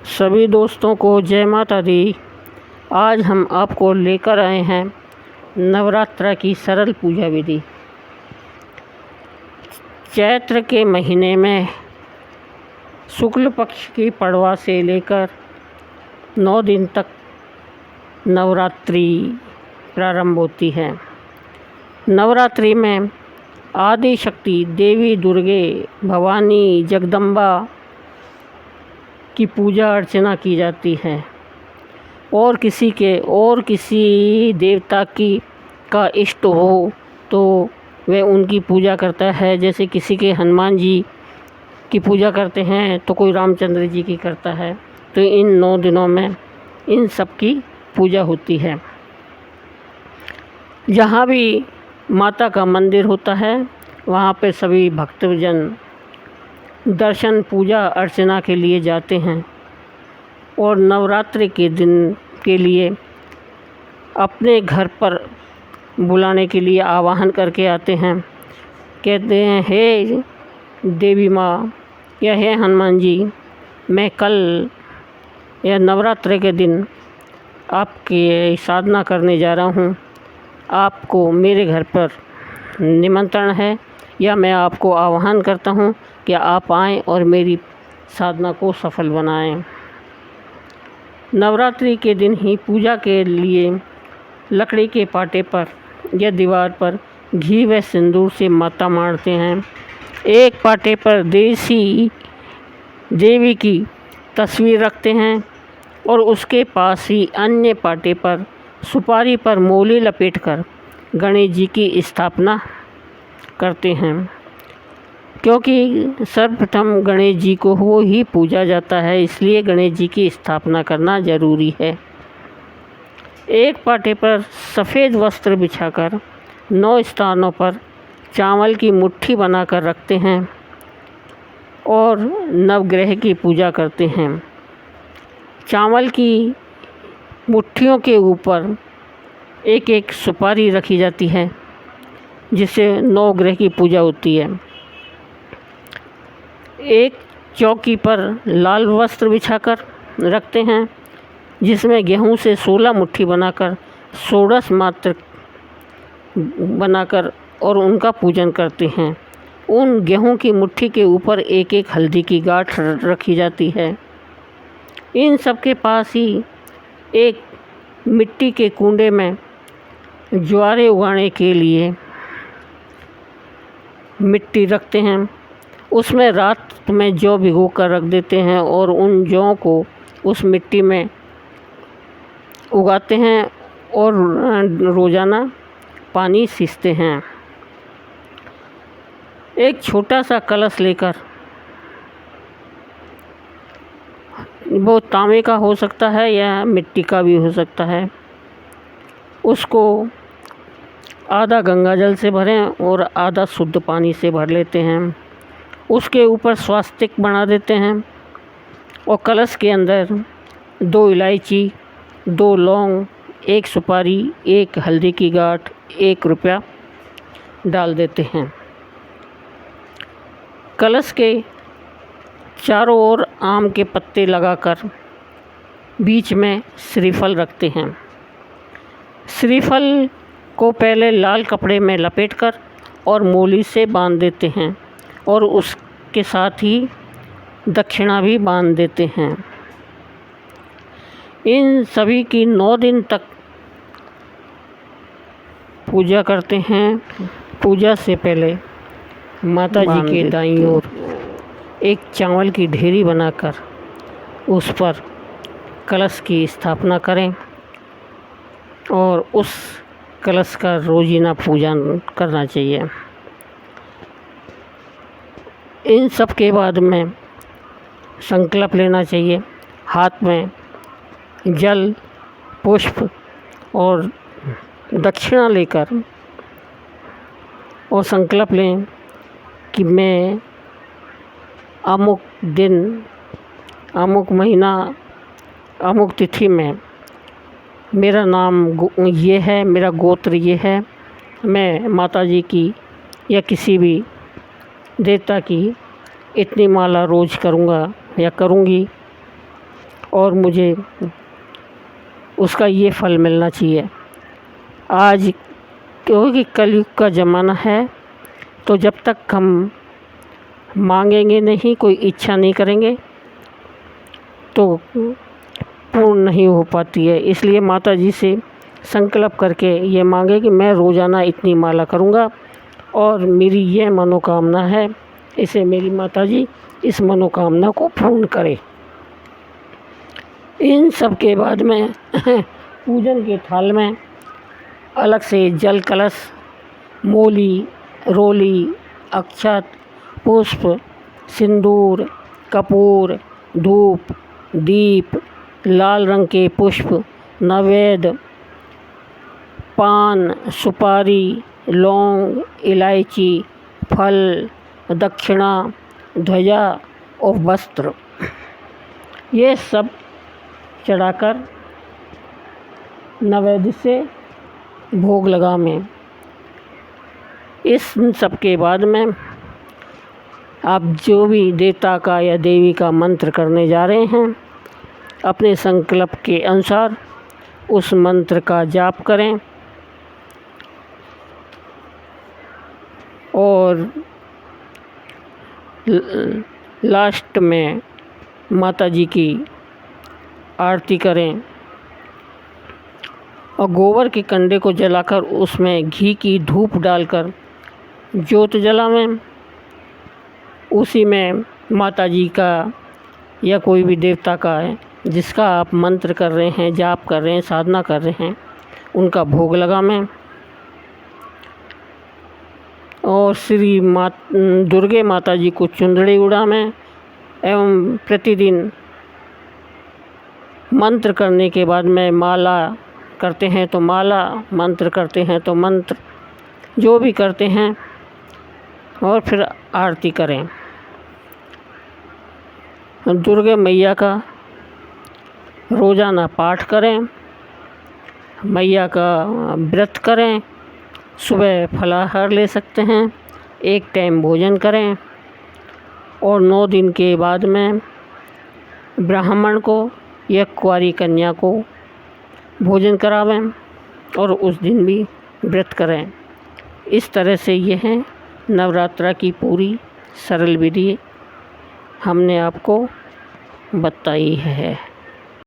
सभी दोस्तों को जय माता दी। आज हम आपको लेकर आए हैं नवरात्र की सरल पूजा विधि। चैत्र के महीने में शुक्ल पक्ष की पड़वा से लेकर 9 दिन तक नवरात्रि प्रारंभ होती है। नवरात्रि में आदि शक्ति देवी दुर्गे, भवानी, जगदम्बा की पूजा अर्चना की जाती है और किसी देवता का इष्ट हो तो वह उनकी पूजा करता है। जैसे किसी के हनुमान जी की पूजा करते हैं तो कोई रामचंद्र जी की करता है। तो इन 9 दिनों में इन सब की पूजा होती है। जहाँ भी माता का मंदिर होता है वहाँ पे सभी भक्तजन दर्शन पूजा अर्चना के लिए जाते हैं और नवरात्रि के दिन के लिए अपने घर पर बुलाने के लिए आवाहन करके आते हैं। कहते हैं, हे देवी माँ या हे हनुमान जी, मैं कल या नवरात्रि के दिन आपकी साधना करने जा रहा हूँ। आपको मेरे घर पर निमंत्रण है या मैं आपको आह्वान करता हूँ कि आप आएँ और मेरी साधना को सफल बनाएं। नवरात्रि के दिन ही पूजा के लिए लकड़ी के पाटे पर या दीवार पर घी व सिंदूर से माता मारते हैं। एक पाटे पर देवी की तस्वीर रखते हैं और उसके पास ही अन्य पाटे पर सुपारी पर मोली लपेटकर गणेश जी की स्थापना करते हैं, क्योंकि सर्वप्रथम गणेश जी को वो ही पूजा जाता है, इसलिए गणेश जी की स्थापना करना ज़रूरी है। एक पाटे पर सफ़ेद वस्त्र बिछाकर 9 स्थानों पर चावल की मुट्ठी बनाकर रखते हैं और नवग्रह की पूजा करते हैं। चावल की मुट्ठियों के ऊपर एक एक सुपारी रखी जाती है, जिससे 9 ग्रह की पूजा होती है। एक चौकी पर लाल वस्त्र बिछाकर रखते हैं, जिसमें गेहूं से 16 मुट्ठी बनाकर षोडश मात्र बनाकर और उनका पूजन करते हैं। उन गेहूं की मुट्ठी के ऊपर एक एक हल्दी की गांठ रखी जाती है। इन सब के पास ही एक मिट्टी के कुंडे में ज्वारे उगाने के लिए मिट्टी रखते हैं। उसमें रात में जौ भिगो कर रख देते हैं और उन जौ को उस मिट्टी में उगाते हैं और रोज़ाना पानी सींचते हैं। एक छोटा सा कलश लेकर, वो तांबे का हो सकता है या मिट्टी का भी हो सकता है, उसको आधा गंगा जल से भरें और आधा शुद्ध पानी से भर लेते हैं। उसके ऊपर स्वास्तिक बना देते हैं और कलश के अंदर 2 इलायची, 2 लौंग, 1 सुपारी, 1 हल्दी की गांठ, 1 रुपया डाल देते हैं। कलश के चारों ओर आम के पत्ते लगाकर बीच में श्रीफल रखते हैं। श्रीफल को पहले लाल कपड़े में लपेटकर और मोली से बांध देते हैं और उसके साथ ही दक्षिणा भी बांध देते हैं। इन सभी की 9 दिन तक पूजा करते हैं। पूजा से पहले माता जी के दाईं ओर एक चावल की ढेरी बनाकर उस पर कलश की स्थापना करें और उस कलश का रोजीना पूजन करना चाहिए। इन सब के बाद में संकल्प लेना चाहिए। हाथ में जल, पुष्प और दक्षिणा लेकर और संकल्प लें कि मैं अमुक दिन, अमुक महीना, अमुक तिथि में मेरा नाम ये है, मेरा गोत्र ये है, मैं माता जी की या किसी भी देवता की इतनी माला रोज़ करूँगा या करूँगी और मुझे उसका ये फल मिलना चाहिए। आज क्योंकि कलयुग का ज़माना है, तो जब तक हम मांगेंगे नहीं, कोई इच्छा नहीं करेंगे, तो पूर्ण नहीं हो पाती है। इसलिए माता जी से संकल्प करके ये मांगे कि मैं रोज़ाना इतनी माला करूँगा और मेरी ये मनोकामना है, इसे मेरी माता जी इस मनोकामना को पूर्ण करें। इन सब के बाद में पूजन के थाल में अलग से जल कलश, मोली, रोली, अक्षत, पुष्प, सिंदूर, कपूर, धूप, दीप, लाल रंग के पुष्प, नैवेद्य, पान, सुपारी, लौंग, इलायची, फल, दक्षिणा, ध्वजा और वस्त्र, ये सब चढ़ाकर नैवेद्य से भोग लगावें। इस सब के बाद में आप जो भी देवता का या देवी का मंत्र करने जा रहे हैं, अपने संकल्प के अनुसार उस मंत्र का जाप करें और लास्ट में माता जी की आरती करें और गोबर के कंडे को जलाकर उसमें घी की धूप डालकर ज्योत जलावें। उसी में माता जी का या कोई भी देवता का है जिसका आप मंत्र कर रहे हैं, जाप कर रहे हैं, साधना कर रहे हैं, उनका भोग लगावें और श्री दुर्गे माता जी को चुंदड़ी उड़ावें एवं प्रतिदिन मंत्र करने के बाद में माला करते हैं तो माला, मंत्र करते हैं तो मंत्र, जो भी करते हैं, और फिर आरती करें। दुर्गे मैया का रोज़ाना पाठ करें, मैया का व्रत करें, सुबह फलाहार ले सकते हैं, एक टाइम भोजन करें और 9 दिन के बाद में ब्राह्मण को या कुंवारी कन्या को भोजन करावें और उस दिन भी व्रत करें। इस तरह से यह है नवरात्रा की पूरी सरल विधि हमने आपको बताई है।